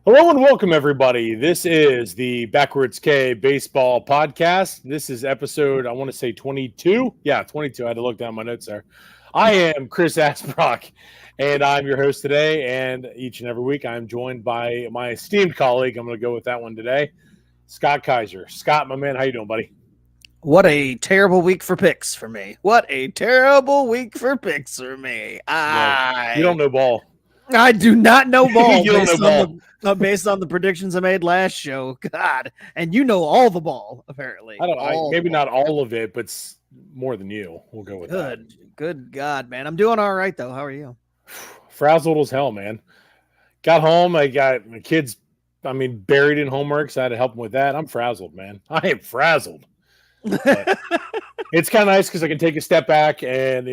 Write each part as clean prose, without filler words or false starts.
Hello and welcome, everybody. This is the Backwards K Baseball Podcast. This is episode, I want to say 22. Yeah, 22. I had to look down my notes there. I am Chris Asbrock, and I'm your host today. And each and every week, I'm joined by my esteemed colleague. I'm going to go with that one today, Scott Kaiser. Scott, my man, how you doing, buddy? What a terrible week for picks for me. What a terrible week for picks for me. Look, you don't know ball. I do not know ball You don't know based on the predictions I made last show. God, and you know all the ball apparently. Maybe not all of it, but more than you. We'll go with that. Good God, man. I'm doing all right though. How are you? Frazzled as hell, man. Got home. I got my kids, buried in homework, so I had to help them with that. I'm frazzled, man. I am frazzled. But it's kind of nice because I can take a step back and,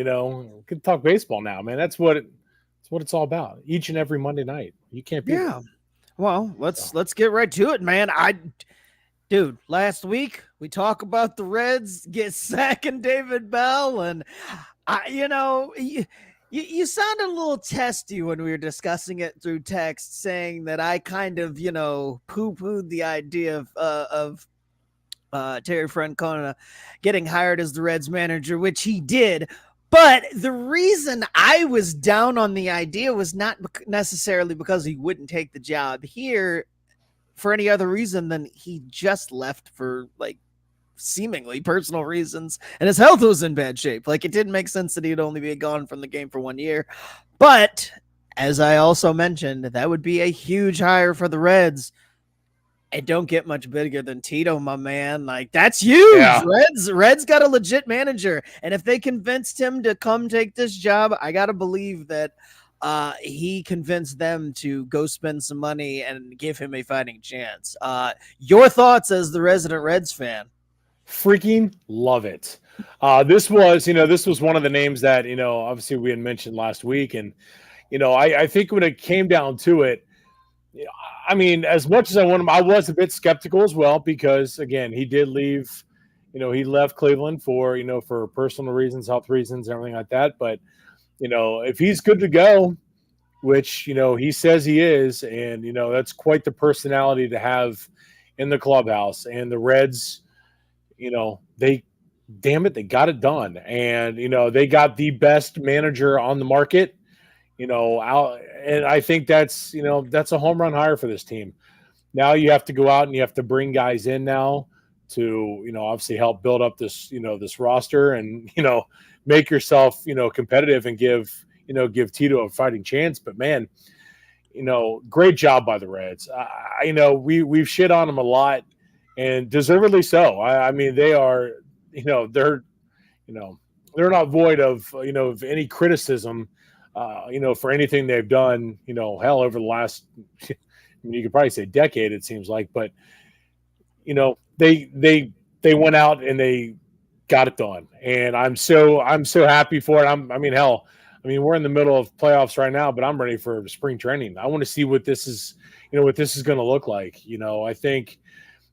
can talk baseball now, man. That's what it's all about. Each and every Monday night. You can't be there. Well, let's get right to it, man. Dude, last week we talk about the Reds sacking David Bell, and you sounded a little testy when we were discussing it through text, saying that I kind of, poo-pooed the idea of Terry Francona getting hired as the Reds manager, which he did. But the reason I was down on the idea was not necessarily because he wouldn't take the job here for any other reason than he just left for seemingly personal reasons, and his health was in bad shape. It didn't make sense that he'd only be gone from the game for 1 year. But as I also mentioned, that would be a huge hire for the Reds. It don't get much bigger than Tito, my man. That's huge. Yeah. Reds got a legit manager. And if they convinced him to come take this job, I got to believe that he convinced them to go spend some money and give him a fighting chance. Your thoughts as the resident Reds fan? Freaking love it. This was one of the names that, obviously we had mentioned last week. And, I think when it came down to it, as much as I want him, I was a bit skeptical as well because, again, he did leave. He left Cleveland for personal reasons, health reasons, everything like that. But, if he's good to go, which, he says he is, and, that's quite the personality to have in the clubhouse. And the Reds, they got it done. And, they got the best manager on the market. And I think that's a home run hire for this team. Now you have to go out and you have to bring guys in now to, obviously help build up this, this roster and, make yourself, competitive and give Tito a fighting chance. But man, great job by the Reds. We've shit on them a lot and deservedly so. They are, they're not void of, of any criticism. For anything they've done, hell, over the last, you could probably say decade, it seems like, but, they went out and they got it done. And I'm so happy for it. We're in the middle of playoffs right now, but I'm ready for spring training. I want to see what this is going to look like. I think,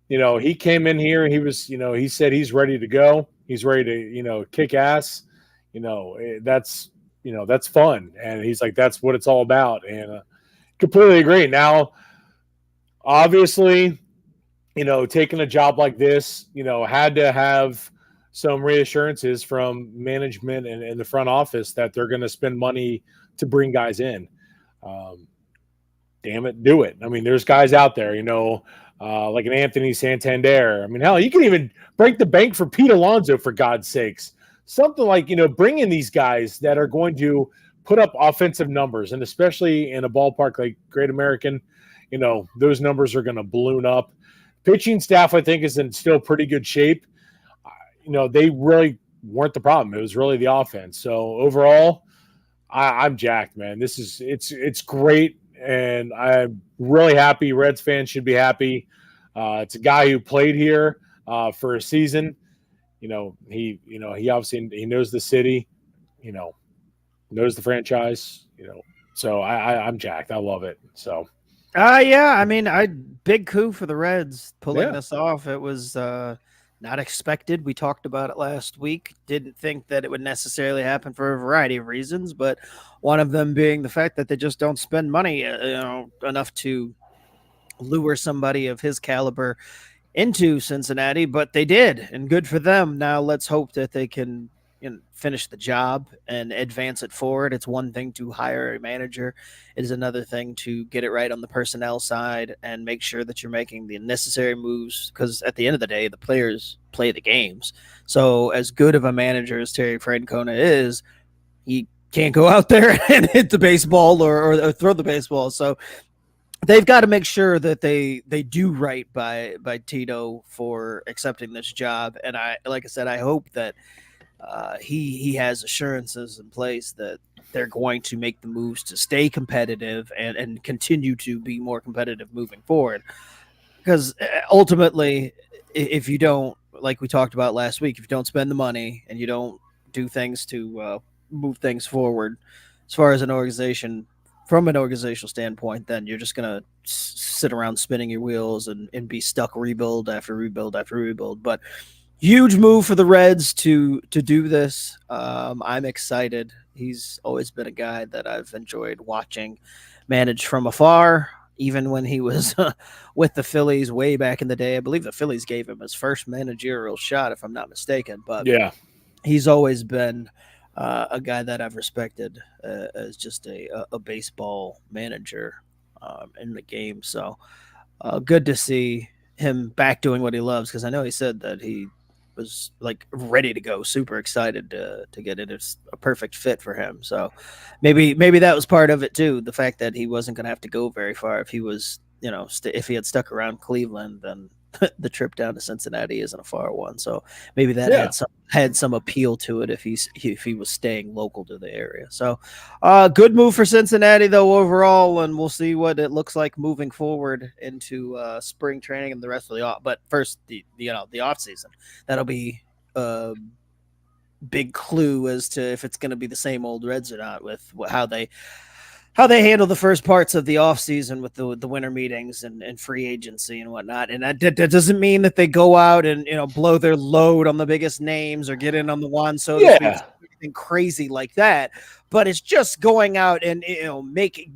he came in here, he was, he said he's ready to go. He's ready to, kick ass. That's fun. And he's like, that's what it's all about. And completely agree. Now, obviously, taking a job like this, had to have some reassurances from management and the front office that they're going to spend money to bring guys in. Damn it, do it. There's guys out there, like an Anthony Santander. Hell, you can even break the bank for Pete Alonso, for God's sakes. Something like, bring in these guys that are going to put up offensive numbers, and especially in a ballpark like Great American, those numbers are going to balloon up. Pitching staff, I think, is in still pretty good shape. They really weren't the problem. It was really the offense. So overall, I'm jacked, man. It's great, and I'm really happy. Reds fans should be happy. It's a guy who played here for a season. He obviously he knows the city, knows the franchise, so I'm jacked. I love it. So, yeah, big coup for the Reds pulling this off. It was not expected. We talked about it last week. Didn't think that it would necessarily happen for a variety of reasons, but one of them being the fact that they just don't spend money, enough to lure somebody of his caliber into Cincinnati, but they did, and good for them. Now let's hope that they can, finish the job and advance it forward. It's one thing to hire a manager; it is another thing to get it right on the personnel side and make sure that you're making the necessary moves. Because at the end of the day, the players play the games. So, as good of a manager as Terry Francona is, he can't go out there and hit the baseball or throw the baseball. So they've got to make sure that they do right by Tito for accepting this job. And like I said, I hope that he has assurances in place that they're going to make the moves to stay competitive and continue to be more competitive moving forward. Because ultimately, if you don't, like we talked about last week, if you don't spend the money and you don't do things to move things forward, as far as an organization, from an organizational standpoint, then you're just gonna sit around spinning your wheels and be stuck rebuild after rebuild after rebuild. But huge move for the Reds to do this. I'm excited. He's always been a guy that I've enjoyed watching manage from afar. Even when he was with the Phillies way back in the day, I believe the Phillies gave him his first managerial shot, if I'm not mistaken. But Yeah. he's always been a guy that I've respected as just a baseball manager in the game. So good to see him back doing what he loves, because I know he said that he was like ready to go, super excited to get it. It's a perfect fit for him. So maybe that was part of it too. The fact that he wasn't going to have to go very far if he was, if he had stuck around Cleveland, then the trip down to Cincinnati isn't a far one. So maybe that Yeah. had some appeal to it if he was staying local to the area. So good move for Cincinnati though overall, and we'll see what it looks like moving forward into spring training and the rest of the off. But first, the off season, that'll be a big clue as to if it's going to be the same old Reds or not, with how they handle the first parts of the offseason with the winter meetings and free agency and whatnot. And that doesn't mean that they go out and blow their load on the biggest names or get in on the Juan Soto sweeps, Yeah. anything crazy like that. But it's just going out and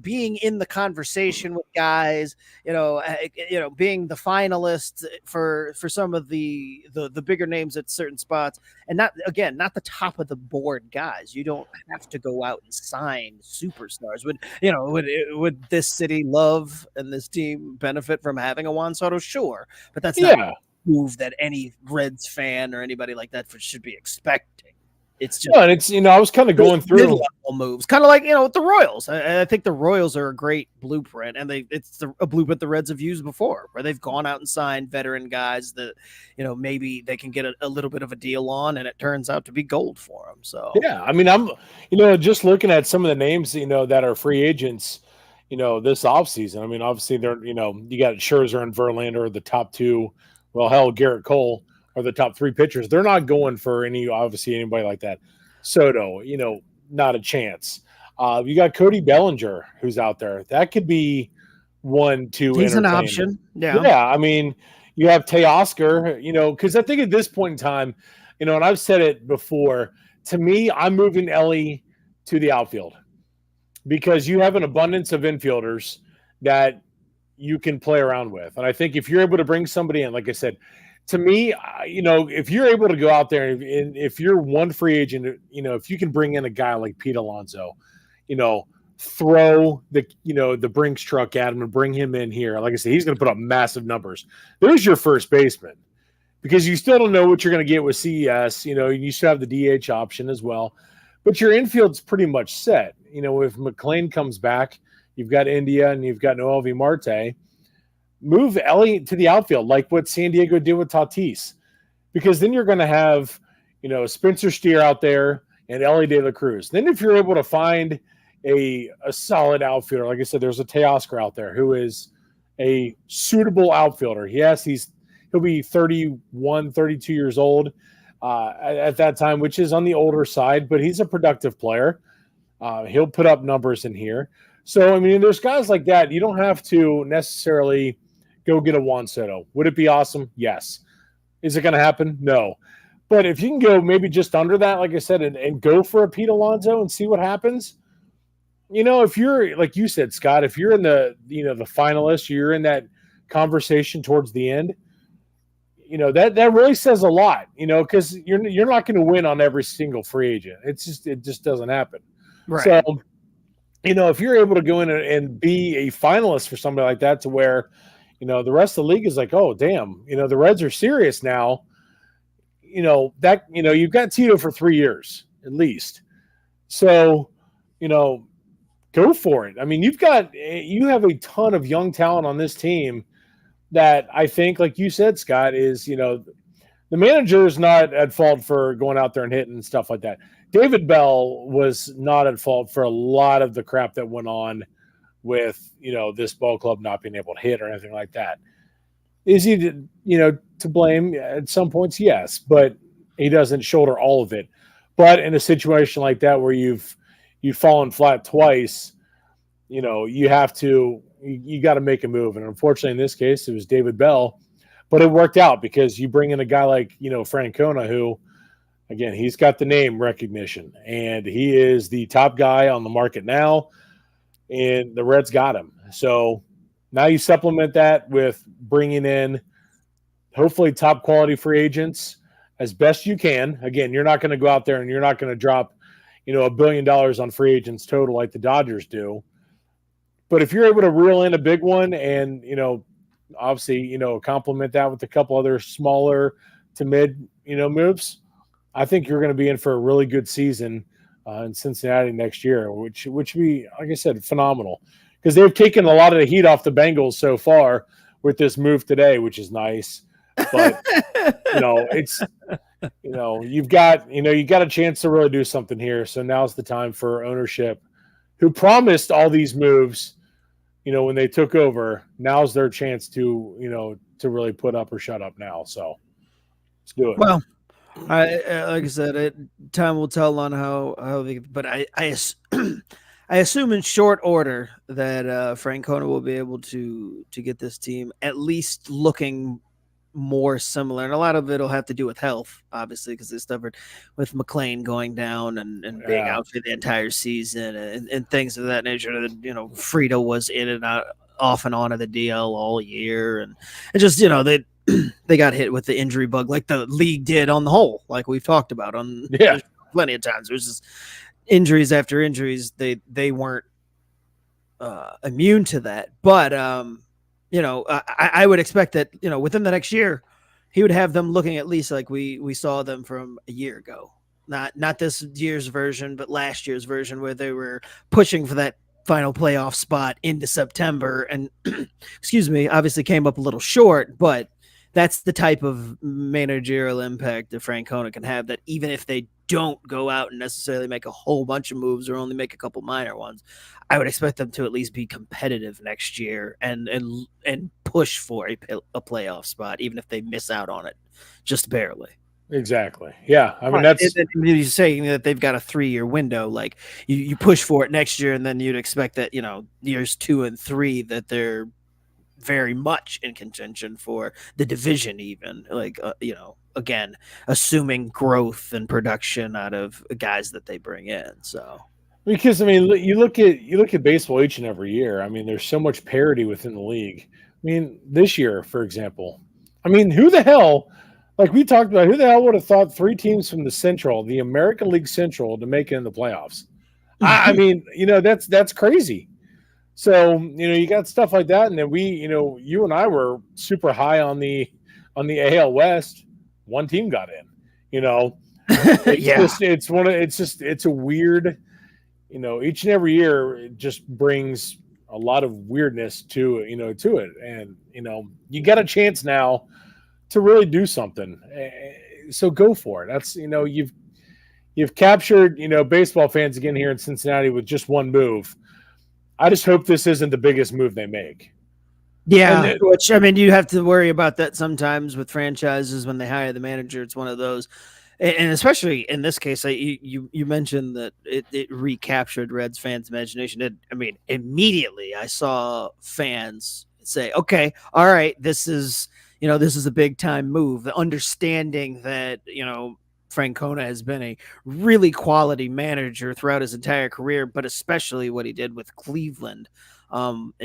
being in the conversation with guys, being the finalist for some of the bigger names at certain spots, and not the top of the board guys. You don't have to go out and sign superstars. Would this city love and this team benefit from having a Juan Soto? Sure, but that's not Yeah. a move that any Reds fan or anybody like that should be expecting. It's just No, and it's I was kind of going through. mid-level moves, kind of like with the Royals. I think the Royals are a great blueprint, and it's a blueprint the Reds have used before, where they've gone out and signed veteran guys that maybe they can get a little bit of a deal on, and it turns out to be gold for them. So Yeah, I mean, I'm just looking at some of the names that are free agents, this offseason. I mean, obviously they're you got Scherzer and Verlander, the top two. Well, hell, Garrett Cole are the top three pitchers. They're not going for anybody like that. Soto, not a chance. You got Cody Bellinger who's out there. That could be one to he's an entertain. option. Yeah. Yeah, I mean, you have Teoscar, because I think at this point in time, and I've said it before, to me, I'm moving Ellie to the outfield because you have an abundance of infielders that you can play around with. And I think if you're able to bring somebody in, like I said, to me, if you're able to go out there and if you're one free agent, if you can bring in a guy like Pete Alonso, throw the Brinks truck at him and bring him in here. Like I said, he's going to put up massive numbers. There's your first baseman, because you still don't know what you're going to get with CES. You still have the DH option as well, but your infield's pretty much set. If McLean comes back, you've got India and you've got Noel V. Marte. Move Ellie to the outfield, like what San Diego did with Tatis, because then you're going to have, Spencer Steer out there and Ellie De La Cruz. Then if you're able to find a solid outfielder, like I said, there's a Teoscar out there who is a suitable outfielder. He'll be 31, 32 years old at that time, which is on the older side, but he's a productive player. He'll put up numbers in here. So, I mean, there's guys like that. You don't have to necessarily go get a Juan Soto. Would it be awesome? Yes. Is it going to happen? No. But if you can go maybe just under that, like I said, and go for a Pete Alonso and see what happens, if you're, like you said, Scott, if you're in the finalists, you're in that conversation towards the end, that really says a lot, because you're not going to win on every single free agent. It just doesn't happen. Right. So, if you're able to go in and be a finalist for somebody like that, to where, the rest of the league is like, oh damn, the Reds are serious now. You've got Tito for 3 years at least. So, go for it. I mean, you have a ton of young talent on this team that I think, like you said, Scott, is, the manager is not at fault for going out there and hitting and stuff like that. David Bell was not at fault for a lot of the crap that went on with, this ball club not being able to hit or anything like that. Is he, to blame at some points? Yes, but he doesn't shoulder all of it. But in a situation like that where you've fallen flat twice, you have to you got to make a move. And unfortunately, in this case, it was David Bell, but it worked out because you bring in a guy like Francona, who, again, he's got the name recognition and he is the top guy on the market now, and the Reds got him. So now you supplement that with bringing in hopefully top quality free agents as best you can. Again, you're not going to go out there and you're not going to drop, $1 billion on free agents total like the Dodgers do. But if you're able to reel in a big one and, obviously, complement that with a couple other smaller to mid, moves, I think you're going to be in for a really good season in Cincinnati next year, which would be, like I said, phenomenal, because they've taken a lot of the heat off the Bengals so far with this move today, which is nice. But it's you've got a chance to really do something here. So now's the time for ownership, who promised all these moves, when they took over. Now's their chance to to really put up or shut up now. So let's do it. Well, like I said, time will tell on how they. But I I assume in short order that Francona will be able to get this team at least looking more similar, and a lot of it'll have to do with health, obviously, because they suffered with McLean going down and being out for the entire season and things of that nature. Frito was in and out, off and on of the DL all year, and it just they got hit with the injury bug like the league did on the whole, like we've talked about on plenty of times. There's just injuries after injuries. They weren't immune to that, but I would expect that, within the next year, he would have them looking at least like we saw them from a year ago. Not this year's version, but last year's version, where they were pushing for that final playoff spot into September. And, excuse me, obviously came up a little short, but that's the type of managerial impact that Francona can have, that even if they don't go out and necessarily make a whole bunch of moves or only make a couple minor ones, I would expect them to at least be competitive next year and push for a playoff spot, even if they miss out on it just barely. Exactly. Yeah. I mean, you're saying that they've got a 3-year window. Like you push for it next year, and then you'd expect that, years 2 and 3, that they're very much in contention for the division, even again, assuming growth and production out of guys that they bring in. So, because I mean, you look at baseball each and every year. I mean, there's so much parity within the league. I mean, this year, for example, I mean, who the hell, like we talked about, who the hell would have thought 3 teams from the American League Central, to make it in the playoffs? I mean, that's crazy. So, you got stuff like that. And then you and I were super high on the AL West. One team got in, it's a weird, each and every year it just brings a lot of weirdness to it. And, you got a chance now to really do something. So go for it. That's, you've captured, baseball fans again here in Cincinnati with just one move. I just hope this isn't the biggest move they make. Yeah, which, I mean, you have to worry about that sometimes with franchises when they hire the manager. It's one of those, and especially in this case, you mentioned that it recaptured Reds fans' imagination. Immediately I saw fans say, "Okay, all right, this is a big time move." The understanding that Francona has been a really quality manager throughout his entire career, but especially what he did with Cleveland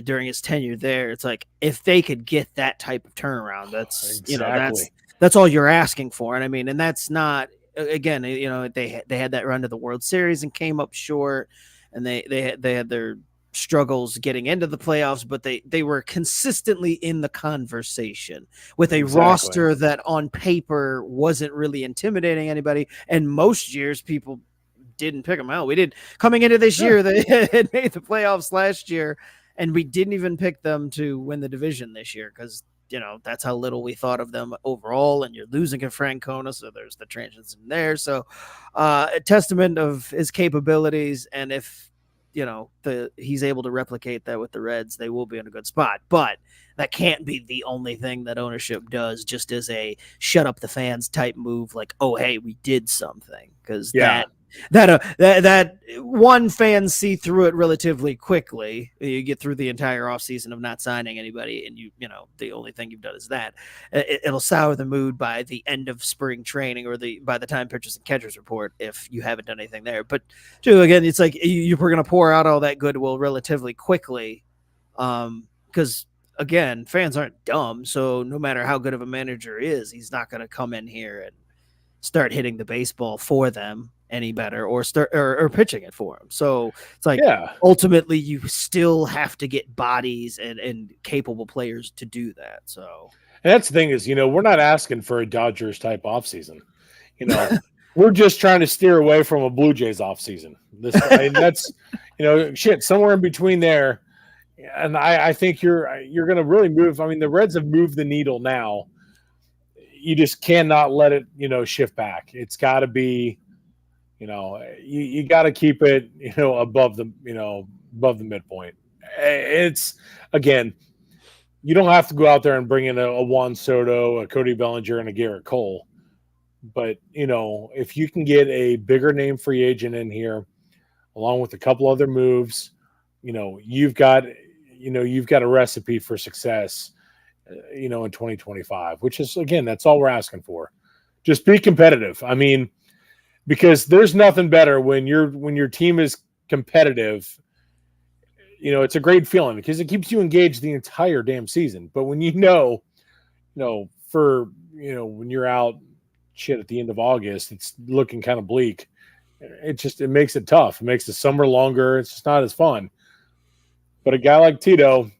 during his tenure there. It's like if they could get that type of turnaround, that's Exactly. that's all you're asking for. And I mean, and that's not again, they had that run to the World Series and came up short, and they had their struggles getting into the playoffs, but they were consistently in the conversation with a Exactly. roster that on paper wasn't really intimidating anybody. And most years people didn't pick them out. We did coming into this Yeah. year. They had made the playoffs last year, and we didn't even pick them to win the division this year because that's how little we thought of them overall. And you're losing a Francona, so there's the transition there. So, a testament of his capabilities, and if he's able to replicate that with the Reds, they will be in a good spot. But that can't be the only thing that ownership does just as a shut up the fans type move, like, oh hey, we did something, because Yeah. that one, fans see through it relatively quickly. You get through the entire offseason of not signing anybody, and the only thing you've done is that. It'll sour the mood by the end of spring training or by the time pitchers and catchers report if you haven't done anything there. But too, again, it's like you're going to pour out all that goodwill relatively quickly, because again, fans aren't dumb. So no matter how good of a manager is, he's not going to come in here and start hitting the baseball for them any better or start or pitching it for them. So it's like, ultimately you still have to get bodies and capable players to do that. So and that's the thing is, we're not asking for a Dodgers type offseason. We're just trying to steer away from a Blue Jays offseason. That's somewhere in between there. And I think you're going to really move. I mean, the Reds have moved the needle now. You just cannot let it, shift back. It's got to be, you got to keep it, above the midpoint. It's, again, you don't have to go out there and bring in a Juan Soto, a Cody Bellinger, and a Garrett Cole. But, if you can get a bigger name free agent in here, along with a couple other moves, you've got a recipe for success, in 2025, which is, again, that's all we're asking for. Just be competitive. I mean, because there's nothing better when your team is competitive. It's a great feeling because it keeps you engaged the entire damn season. But when when you're out at the end of August, it's looking kind of bleak. It makes it tough. It makes the summer longer. It's just not as fun. But a guy like Tito,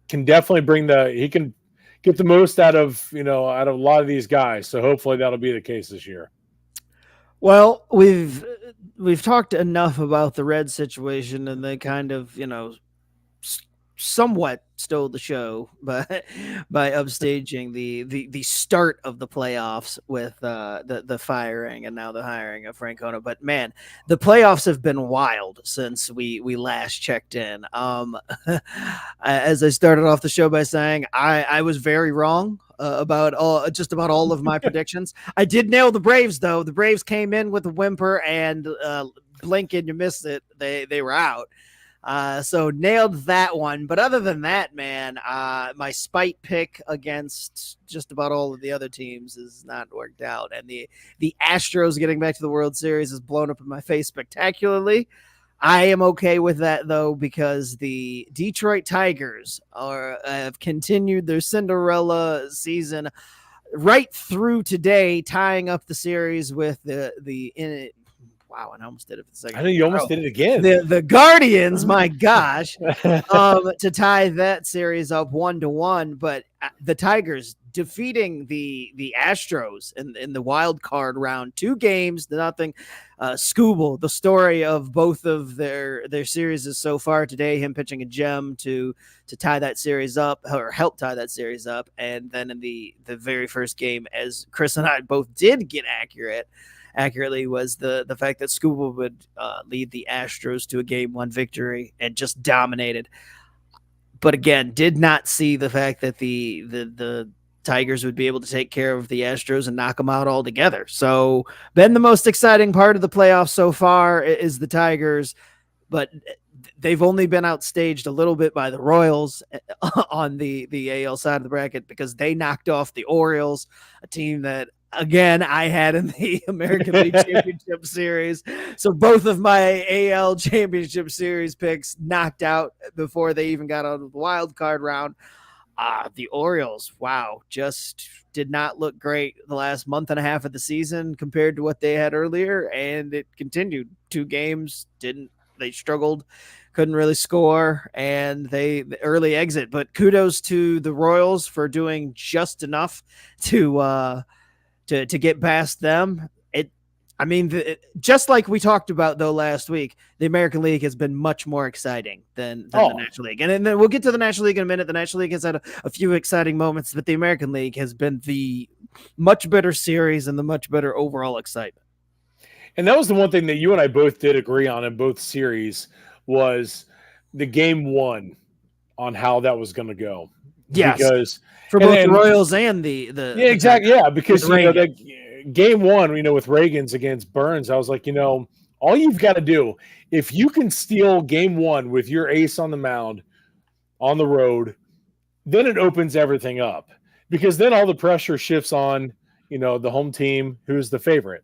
can definitely he can get the most out of a lot of these guys. So hopefully that'll be the case this year. Well, we've talked enough about the Red situation, and they kind of, somewhat stole the show by upstaging the start of the playoffs with the firing and now the hiring of Francona. But man, the playoffs have been wild since we last checked in. As I started off the show by saying, I was very wrong about all of my predictions. I did nail the Braves, though. The Braves came in with a whimper, and blink and you missed it. They were out. So nailed that one. But other than that, man, my spite pick against just about all of the other teams has not worked out. And the Astros getting back to the World Series has blown up in my face spectacularly. I am okay with that, though, because the Detroit Tigers have continued their Cinderella season right through today, tying up the series with wow, I almost did it for the second. I know you almost did it again. The Guardians, my gosh, to tie that series up 1-1. But the Tigers defeating the Astros in the wild card round, 2-0. Scooble, the story of both of their series is so far today, him pitching a gem to tie that series up or help tie that series up. And then in the very first game, as Chris and I both did get accurately, was the fact that Scooble would lead the Astros to a Game 1 victory and just dominated. But again, did not see the fact that the Tigers would be able to take care of the Astros and knock them out altogether. So been the most exciting part of the playoffs so far is the Tigers, but they've only been outstaged a little bit by the Royals on the AL side of the bracket because they knocked off the Orioles, a team that again I had in the American League Championship Series. So both of my AL Championship Series picks knocked out before they even got out of the wild card round. The Orioles, wow, just did not look great the last month and a half of the season compared to what they had earlier, and it continued. 2 games they struggled, couldn't really score, and the early exit. But kudos to the Royals for doing just enough to get past them. I mean, just like we talked about though last week, the American League has been much more exciting than the National League, and then we'll get to the National League in a minute. The National League has had a few exciting moments, but the American League has been the much better series and the much better overall excitement. And that was the one thing that you and I both did agree on in both series was the game 1 on how that was going to go. Yes, because for both the Royals and the yeah, exactly, yeah, because that game 1, with Reagan's against Burns, I was like, all you've got to do, if you can steal game 1 with your ace on the mound on the road, then it opens everything up, because then all the pressure shifts on, the home team, who's the favorite.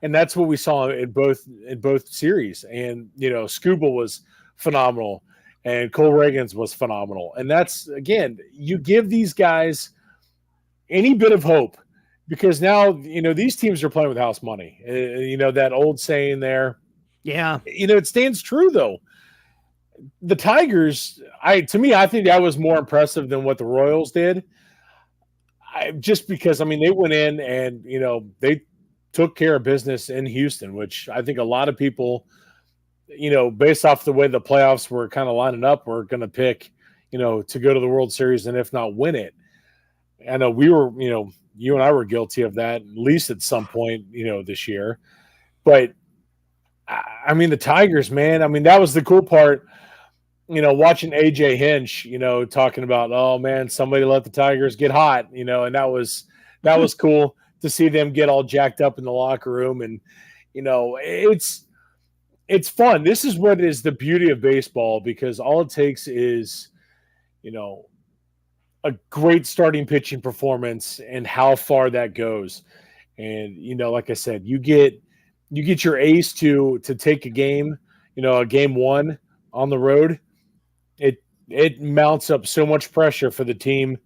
And that's what we saw in both series. And, Scuba was phenomenal and Cole Reagan's was phenomenal. And that's, again, you give these guys any bit of hope, because now, these teams are playing with house money. That old saying there. Yeah. It stands true, though. The Tigers, I think that was more impressive than what the Royals did. Just because, they went in and, they took care of business in Houston, which I think a lot of people, based off the way the playoffs were kind of lining up, were going to pick, to go to the World Series and if not win it. I know we were, you and I were guilty of that, at least at some point, this year. But, the Tigers, man, that was the cool part, watching AJ Hinch, talking about, oh, man, somebody let the Tigers get hot, and that was cool to see them get all jacked up in the locker room. And, it's fun. This is what is the beauty of baseball, because all it takes is, a great starting pitching performance and how far that goes. And, like I said, you get your ace to take a game, a game 1 on the road. It mounts up so much pressure for the team,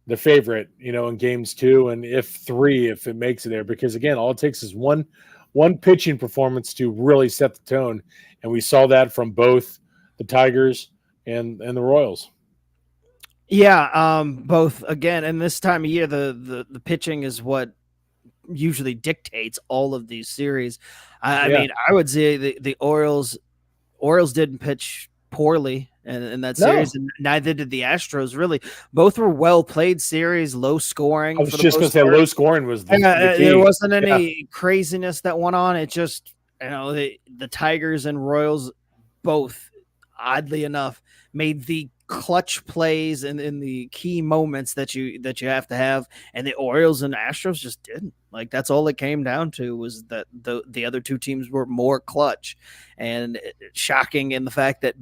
the favorite, in games 2 and 3, if it makes it there, because again, all it takes is one pitching performance to really set the tone. And we saw that from both the Tigers and the Royals. Yeah, both again, and this time of year, the pitching is what usually dictates all of these series. I mean, I would say the Orioles didn't pitch poorly in that series, and neither did the Astros. Really, both were well played series, low scoring. I was just going to say low scoring was the key. There wasn't any craziness that went on. It just the Tigers and Royals both, oddly enough, made the clutch plays in the key moments that you have to have, and the Orioles and Astros just didn't. Like, that's all it came down to, was that the other two teams were more clutch. And shocking in the fact that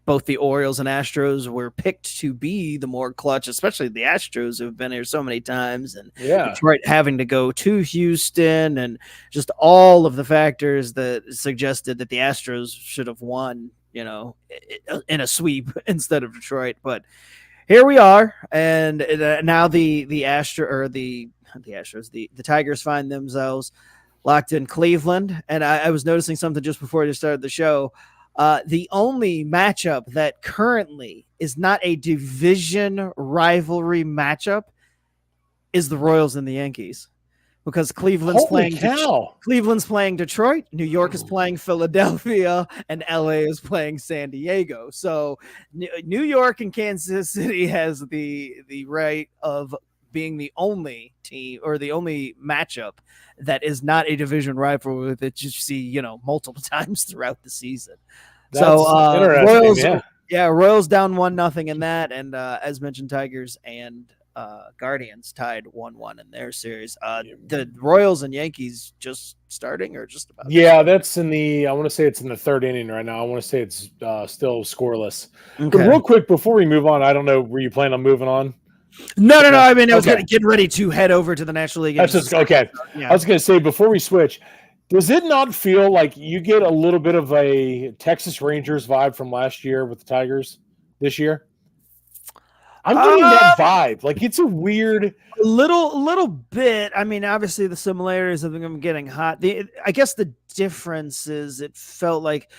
both the Orioles and Astros were picked to be the more clutch, especially the Astros, who've been here so many times, and Detroit having to go to Houston, and just all of the factors that suggested that the Astros should have won, in a sweep instead of Detroit. But here we are, and now the Tigers find themselves locked in Cleveland. And I was noticing something just before I started the show. The only matchup that currently is not a division rivalry matchup is the Royals and the Yankees, because Cleveland's playing Detroit, New York is playing Philadelphia, and LA is playing San Diego. So New York and Kansas City has the right of being the only team, or the only matchup, that is not a division rivalry that you see, multiple times throughout the season. That's Royals, Royals down 1-0 in that, and as mentioned, Tigers and Guardians tied 1-1 in their series. The Royals and Yankees just starting or just about to Yeah, start. that's in the. I want to say it's in the third inning right now. I want to say it's still scoreless. But Okay. real quick before we move on, I don't know. Were you planning on moving on? No, no, no. I mean, I was Okay, getting ready to head over to the National League. that's just Industry. okay. I Yeah. was going to say before we switch, does it not feel like you get a little bit of a Texas Rangers vibe from last year with the Tigers this year? I'm getting that Um, vibe. Like it's a weird. a little bit. I mean, obviously the similarities of them getting hot. I guess the difference is it felt like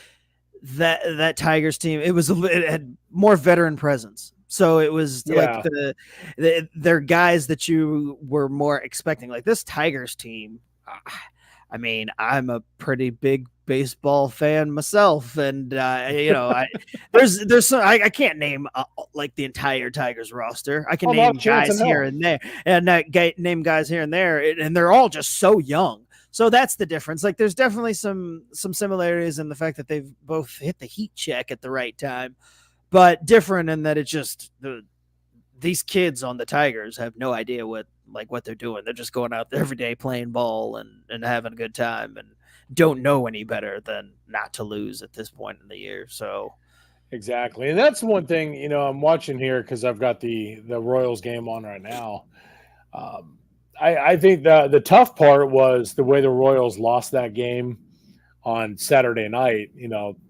that Tigers team. It had more veteran presence. So it was like Yeah, they're guys that you were more expecting. Like this Tigers team. I mean, I'm a pretty big baseball fan myself, and there's some I can't name like the entire Tigers roster. I can oh, not a name chance in guys here hell. and there, and name guys here and there, and they're all just so young. So that's the difference. Like, there's definitely some similarities in the fact that they've both hit the heat check at the right time, but different in that it's just these kids on the Tigers have no idea what they're doing. They're just going out there every day playing ball and having a good time and don't know any better than not to lose at this point in the year. So Exactly, and that's one thing I'm watching here because I've got the Royals game on right now. Um, I think the tough part was the way the Royals lost that game on Saturday night.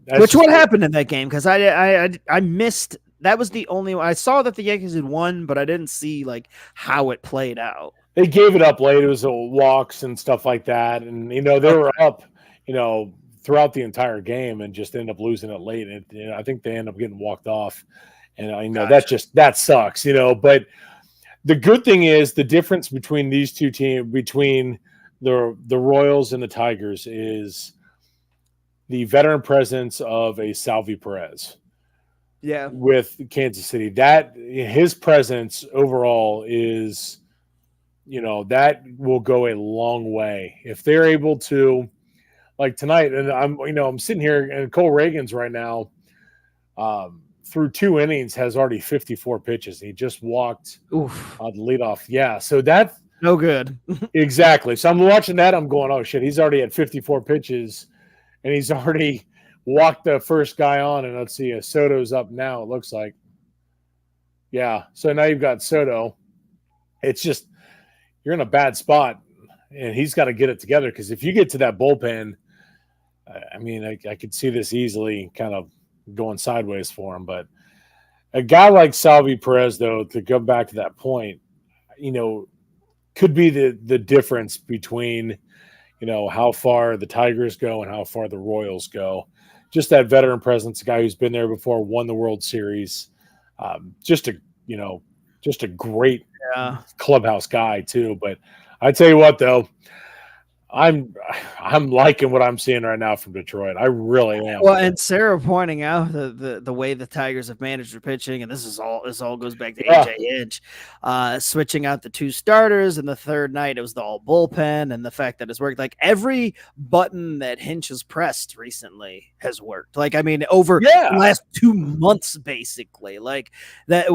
That's which just what happened in that game? Because I missed that was the only I saw that the Yankees had won, but I didn't see like how it played out. they gave it up late. It was walks and stuff like that, and they were Okay. up, throughout the entire game and just ended up losing it late. And I think they ended up getting walked off, and Gotcha. that sucks. But the good thing is the difference between these two teams, between the Royals and the Tigers, is the veteran presence of a Salvi Perez Yeah. with Kansas City. That his presence overall is, that will go a long way if they're able to, like tonight. And I'm sitting here, and Cole Reagan's right now, through 2 innings, has already 54 pitches. He just walked Oof. the leadoff. Yeah, so that No good. exactly. So I'm watching that. I'm going, oh shit, he's already at 54 pitches, and he's already walked the first guy on. And let's see, Soto's up now. It looks like, yeah. So now you've got Soto. It's just you're in a bad spot, and he's got to get it together because if you get to that bullpen, I mean, I could see this easily kind of going sideways for him. But a guy like Salvi Perez, though, to go back to that point, could be the difference between how far the Tigers go and how far the Royals go. Just that veteran presence, a guy who's been there before, won the World Series, just a great Yeah. clubhouse guy too. But I tell you what, though, I'm liking what I'm seeing right now from Detroit. I really am. Well, and Sarah pointing out the way the Tigers have managed their pitching, and this all goes back to Yeah, AJ Hinch, switching out the two starters, and the third night it was the all bullpen, and the fact that it's worked. Like every button that Hinch has pressed recently has worked. Like I mean, over the yeah. last 2 months, basically. Like that.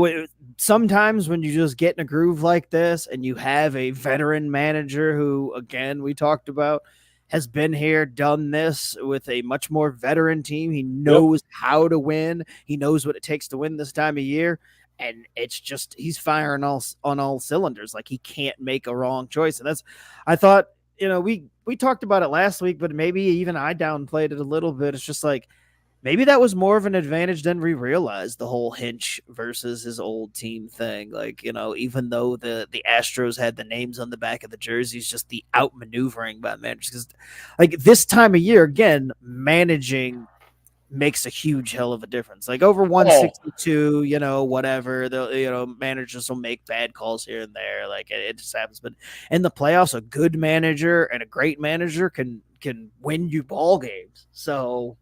Sometimes when you just get in a groove like this, and you have a veteran manager who, again, we talked about has been here, done this with a much more veteran team. He Yep. knows how to win. He knows what it takes to win this time of year. And it's just he's firing on all cylinders. Like he can't make a wrong choice. And I thought, we talked about it last week, but maybe even I downplayed it a little bit. It's just like maybe that was more of an advantage than we realized, the whole Hinch versus his old team thing. Like, even though the Astros had the names on the back of the jerseys, just the outmaneuvering by managers. Because, like, this time of year, again, managing makes a huge hell of a difference. Like, over Oh, 162, whatever, managers will make bad calls here and there. Like, it just happens. But in the playoffs, a good manager and a great manager can win you ball games. So,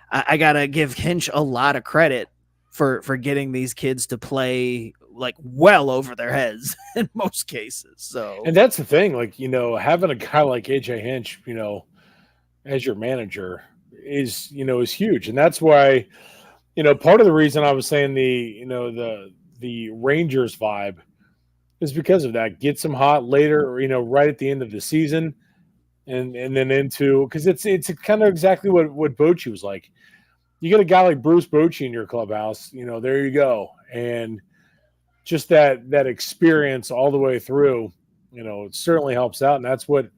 I gotta give Hinch a lot of credit for getting these kids to play like well over their heads in most cases. So and that's the thing. Like having a guy like AJ Hinch, as your manager is huge, and that's why part of the reason I was saying the the Rangers vibe is because of that. Gets them hot later, or, right at the end of the season, and then into because it's kind of exactly what Bochy was like. You get a guy like Bruce Bochy in your clubhouse, there you go, and just that experience all the way through, it certainly helps out, and that's what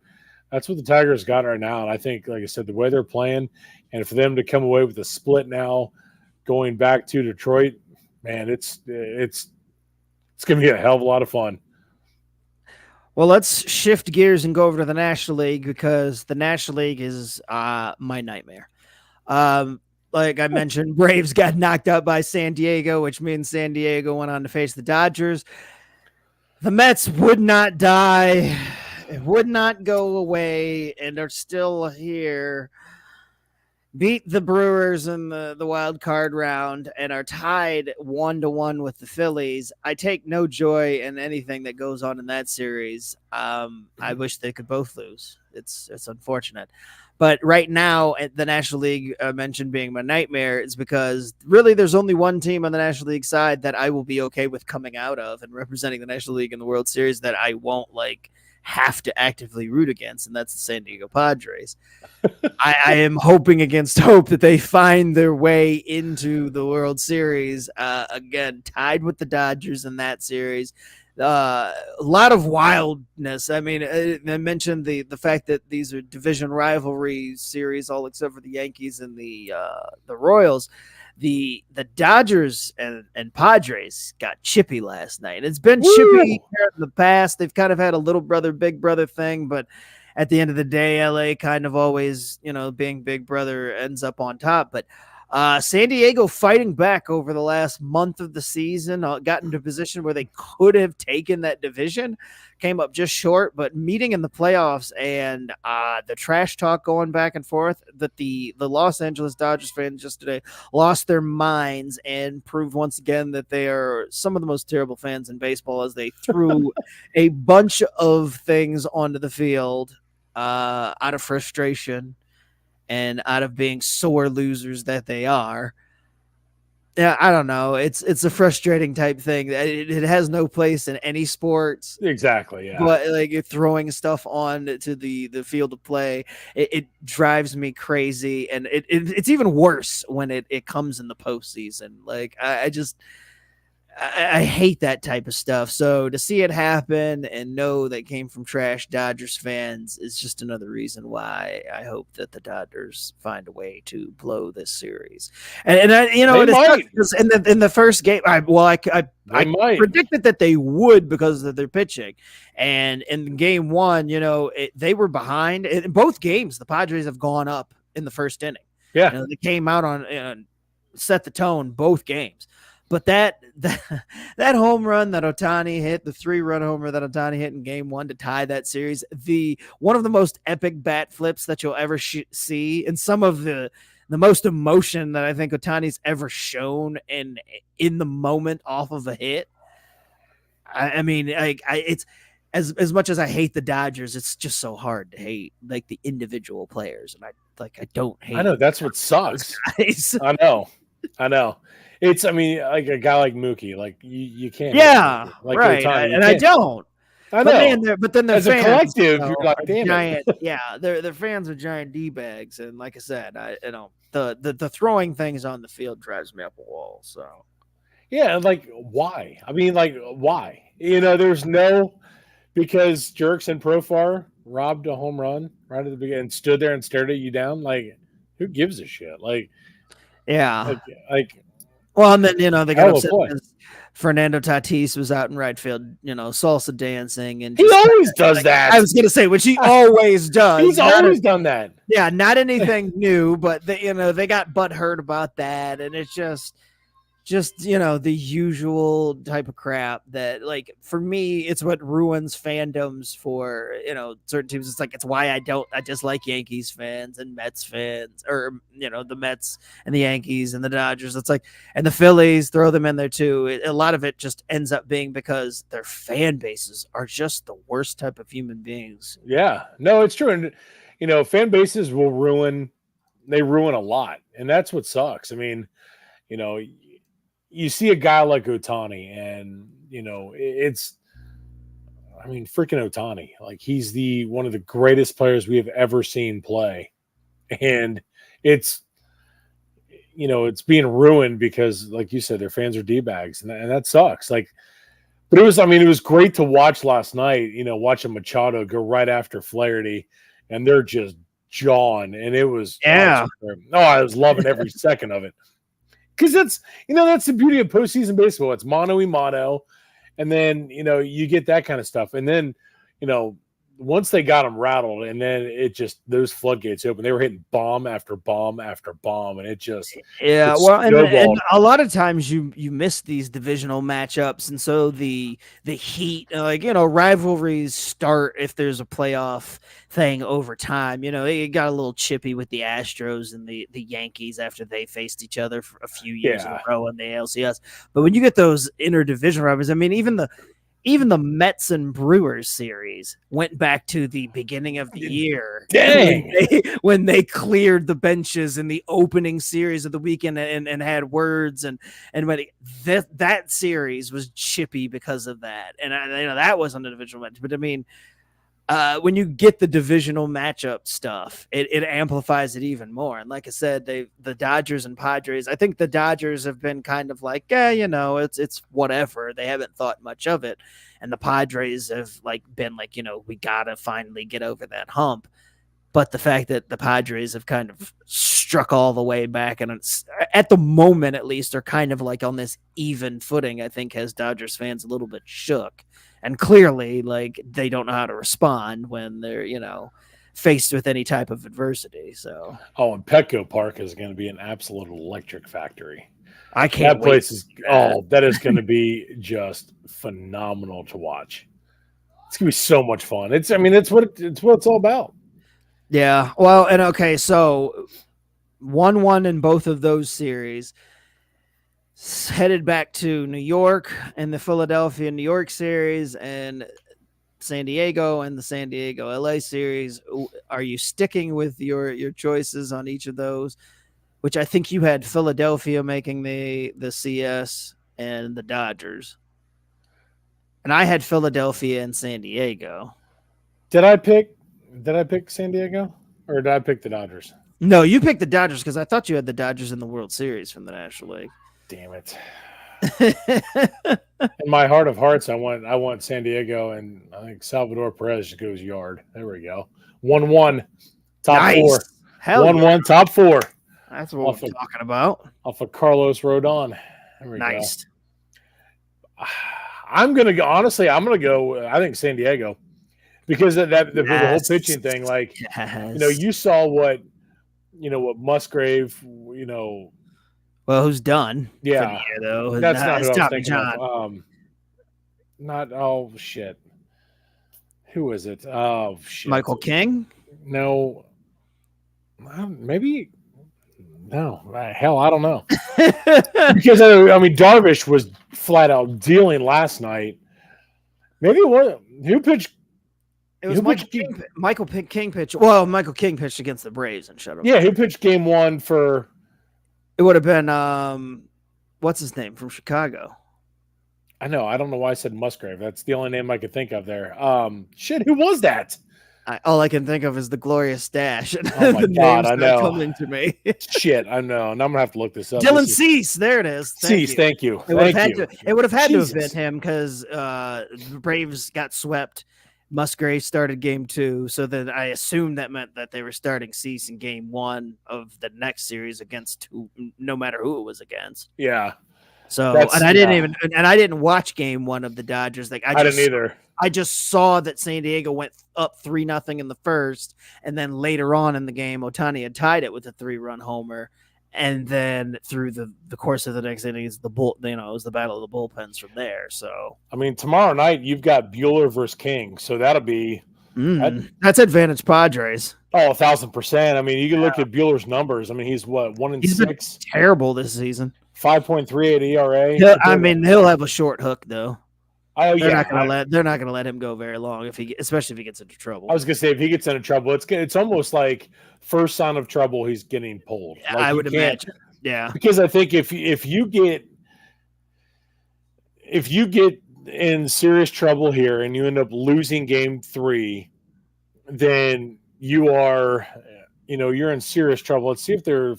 the Tigers got right now. And I think, like I said, the way they're playing, and for them to come away with a split now, going back to Detroit, man, it's going to be a hell of a lot of fun. Well, let's shift gears and go over to the National League because the National League is my nightmare. Like I mentioned, Braves got knocked out by San Diego, which means San Diego went on to face the Dodgers. The Mets would not die, it would not go away, and are still here. Beat the Brewers in the wild card round and are tied 1-1 with the Phillies. I take no joy in anything that goes on in that series. I wish they could both lose. It's unfortunate. But right now, at the National League, mentioned being my nightmare, is because really there's only one team on the National League side that I will be okay with coming out of and representing the National League in the World Series that I won't have to actively root against, and that's the San Diego Padres. I am hoping against hope that they find their way into the World Series. Again, tied with the Dodgers in that series. A lot of wildness. I mean, I mentioned the fact that these are division rivalry series, all except for the Yankees and the Royals. The Dodgers and Padres got chippy last night. It's been chippy in the past. They've kind of had a little brother, big brother thing, but at the end of the day, LA kind of always, being big brother ends up on top. But San Diego fighting back over the last month of the season, got into a position where they could have taken that division, came up just short, but meeting in the playoffs and the trash talk going back and forth that the Los Angeles Dodgers fans just today lost their minds and proved once again that they are some of the most terrible fans in baseball as they threw a bunch of things onto the field out of frustration and out of being sore losers that they are. Yeah, I don't know. It's a frustrating type thing. It has no place in any sports. Exactly, yeah. But you're throwing stuff on to the field of play, it drives me crazy, and it's even worse when it comes in the postseason. I hate that type of stuff. So to see it happen and know that came from trash Dodgers fans is just another reason why I hope that the Dodgers find a way to blow this series. And in the first game, I predicted that they would because of their pitching. And in game one, they were behind. In both games, the Padres have gone up in the first inning. Yeah, they came out on set the tone both games. But that home run that Ohtani hit, the 3-run homer that Ohtani hit in game one to tie that series, one of the most epic bat flips that you'll ever see, and some of the most emotion that I think Ohtani's ever shown in the moment off of a hit. It's as much as I hate the Dodgers, it's just so hard to hate the individual players, and I don't hate. I know that's what sucks. I know. It's, like a guy like Mookie, you can't. Yeah, right. I don't. I know. But then as fans, a collective, you're like, damn giant. Yeah, their fans are giant d-bags, and like I said, the throwing things on the field drives me up a wall. So, yeah, why? Why? There's no because Jerks and Profar robbed a home run right at the beginning and stood there and stared at you down. Who gives a shit? Yeah. Well, and then they got upset because Fernando Tatis was out in right field, salsa dancing, and he always does that. I was gonna say, which he always does. He's always done that. Yeah, not anything new, but they got butthurt about that, and it's just the usual type of crap that for me it's what ruins fandoms for certain teams. It's why I dislike Yankees fans and Mets fans, or the Mets and the Yankees and the Dodgers. And the Phillies, throw them in there too. A lot of it just ends up being because their fan bases are just the worst type of human beings. Yeah, no, it's true. And fan bases will ruin a lot, and that's what sucks. you see a guy like Otani, and it's, I mean, freaking Otani. Like, he's the one of the greatest players we have ever seen play, and it's it's being ruined because, like you said, their fans are d-bags, and that sucks. Like, but it was, I mean, it was great to watch last night. Watching Machado go right after Flaherty, and they're just jawing, and it was Yeah. I was loving every second of it, because that's the beauty of postseason baseball. It's mano a mano. And then, you get that kind of stuff. And then, once they got them rattled, and then it just, those floodgates open. They were hitting bomb after bomb after bomb, and it just, yeah. Well, and a lot of times you miss these divisional matchups, and so the heat, rivalries start if there's a playoff thing over time. It got a little chippy with the Astros and the Yankees after they faced each other for a few years in a row in the ALCS. But when you get those interdivision rivalries, I mean, even the Mets and Brewers series went back to the beginning of the year. Dang. When they cleared the benches in the opening series of the weekend and had words and when that series was chippy because of that. And that wasn't a divisional match, but I mean, when you get the divisional matchup stuff, it amplifies it even more. And like I said, the Dodgers and Padres, I think the Dodgers have been kind of like, it's whatever. They haven't thought much of it. And the Padres have been like, we got to finally get over that hump. But the fact that the Padres have kind of struck all the way back, and it's, at the moment at least, are kind of like on this even footing, I think has Dodgers fans a little bit shook. And clearly, they don't know how to respond when they're, faced with any type of adversity. So, and Petco Park is going to be an absolute electric factory. I can't. That place is that is going to be just phenomenal to watch. It's going to be so much fun. It's what it's all about. Yeah. Well, and okay, so 1-1 in both of those series. Headed back to New York and the Philadelphia New York series, and San Diego and the San Diego LA series. Are you sticking with your choices on each of those? Which I think you had Philadelphia making the CS and the Dodgers, and I had Philadelphia and San Diego. Did I pick San Diego, or did I pick the Dodgers? No, you picked the Dodgers because I thought you had the Dodgers in the World Series from the National League. Damn it. In my heart of hearts, I want San Diego, and I think Salvador Perez just goes yard. There we go. 1-1, top four. Hell 1-1, top four. That's what we're talking about. Off of Carlos Rodon. There we go. I'm gonna go. Honestly, I'm gonna go. I think San Diego, because of the whole pitching thing. You saw what Musgrave. Well, who's done? Yeah, for the year, though. That's not who I was Tommy thinking John. of. Shit. Who is it? Oh shit. Michael King? No. Maybe. No. Hell, I don't know. Because Darvish was flat out dealing last night. Maybe what? Who pitched? It was Michael King pitched. Well, Michael King pitched against the Braves and shut him. Yeah, who pitched game one for? It would have been what's his name from Chicago? I know. I don't know why I said Musgrave. That's the only name I could think of there. Shit, who was that? All I can think of is the Glorious Stash. Oh my God, I know. Coming to me. Shit, I know. Now I'm gonna have to look this up. Dylan Cease, there it is. Thank you. It would have had to have been him because the Braves got swept. Musgrave started game 2, so then I assumed that meant that they were starting Cease in game 1 of the next series against no matter who it was against. Yeah. So I didn't watch game 1 of the Dodgers. I didn't either. I just saw that San Diego went up 3-0 in the first, and then later on in the game, Otani had tied it with a 3-run homer. And then through the course of the next innings, it was the battle of the bullpens from there. So tomorrow night you've got Buehler versus King, so that'll be that's advantage Padres. Oh, 1,000%. You can look at Buehler's numbers. He's what, 1-6? He's been terrible this season. 5.38 ERA. He'll have a short hook though. Oh yeah, they're not gonna let him go very long especially if he gets into trouble. I was gonna say if he gets into trouble, it's almost like first sign of trouble he's getting pulled. I would imagine. Yeah, because I think if you get if you get in serious trouble here and you end up losing game 3, then you are, you're in serious trouble. Let's see if they're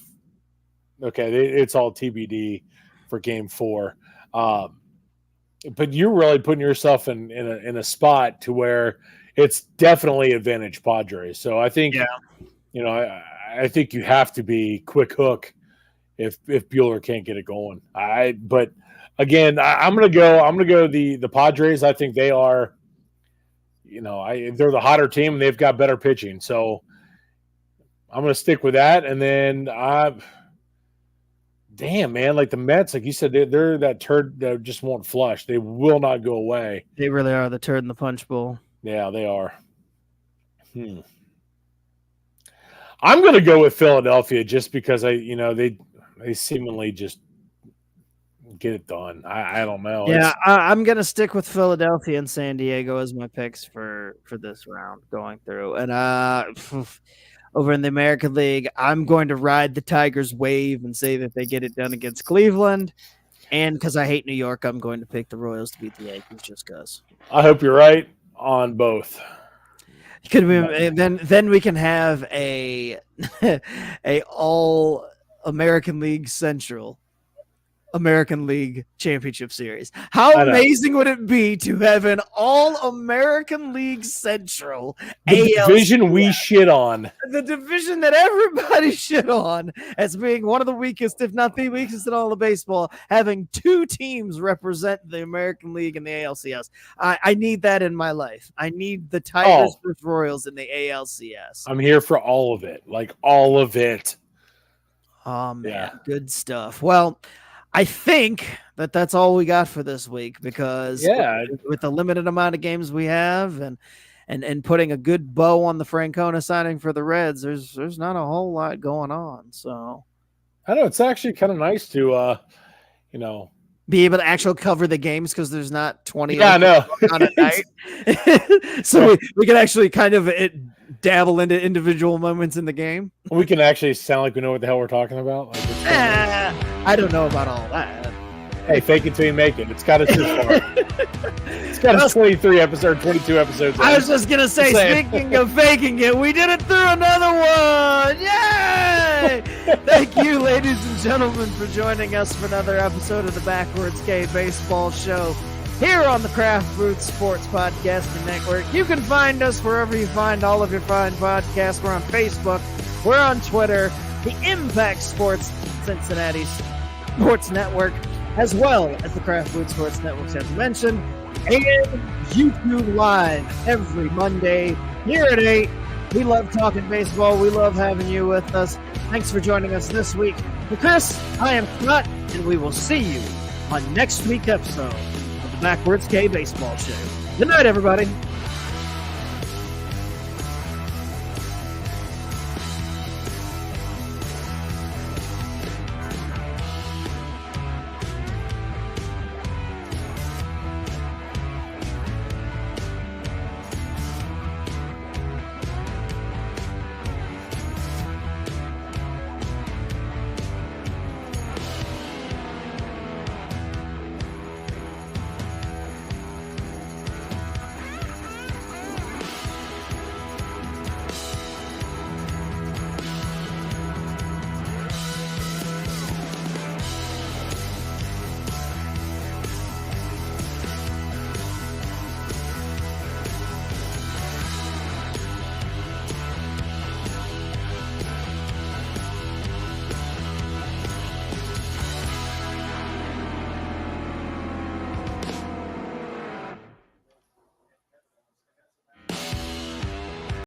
okay. It's all TBD for game 4. But you're really putting yourself in a spot to where it's definitely advantage Padres. So I think, I think you have to be quick hook if Bueller can't get it going. But again, I'm gonna go the Padres. I think they are, they're the hotter team and they've got better pitching. So I'm gonna stick with that. And then damn, man, like the Mets, like you said, they're that turd that just won't flush. They will not go away. They really are the turd in the punch bowl. Yeah, they are. I'm going to go with Philadelphia just because they seemingly just get it done. I don't know. Yeah, I'm going to stick with Philadelphia and San Diego as my picks for this round going through. And over in the American League, I'm going to ride the Tigers wave and say that they get it done against Cleveland. And because I hate New York, I'm going to pick the Royals to beat the Yankees just because. I hope you're right on both. Could we, then we can have a all American League Central American League Championship Series. How amazing would it be to have an all-American League Central the division we shit on. The division that everybody shit on as being one of the weakest, if not the weakest in all of baseball, having 2 teams represent the American League and the ALCS. I need that in my life. I need the Tigers versus Royals in the ALCS. I'm here for all of it. Like all of it. Oh, man. Good stuff. Well, I think that's all we got for this week because with the limited amount of games we have and putting a good bow on the Francona signing for the Reds, there's not a whole lot going on. So I know it's actually kind of nice to be able to actually cover the games because there's not 20 on a night. So we can actually kind of dabble into individual moments in the game. We can actually sound like we know what the hell we're talking about. I don't know about all that. Hey, fake it till you make it. It's got us this far. It's got us 22 episodes. I was just going to say, speaking of faking it, we did it through another one. Yay! Thank you, ladies and gentlemen, for joining us for another episode of the Backwards K Baseball Show here on the Craft Booth Sports Podcasting Network. You can find us wherever you find all of your fine podcasts. We're on Facebook. We're on Twitter. The Impact Sports Cincinnati Sports Network, as well as the Craft Food Sports Network, as mentioned, and YouTube Live every Monday here at 8. We love talking baseball. We love having you with us. Thanks for joining us this week. For Chris, I am Scott, and we will see you on next week's episode of the Backwards K Baseball Show. Good night, everybody.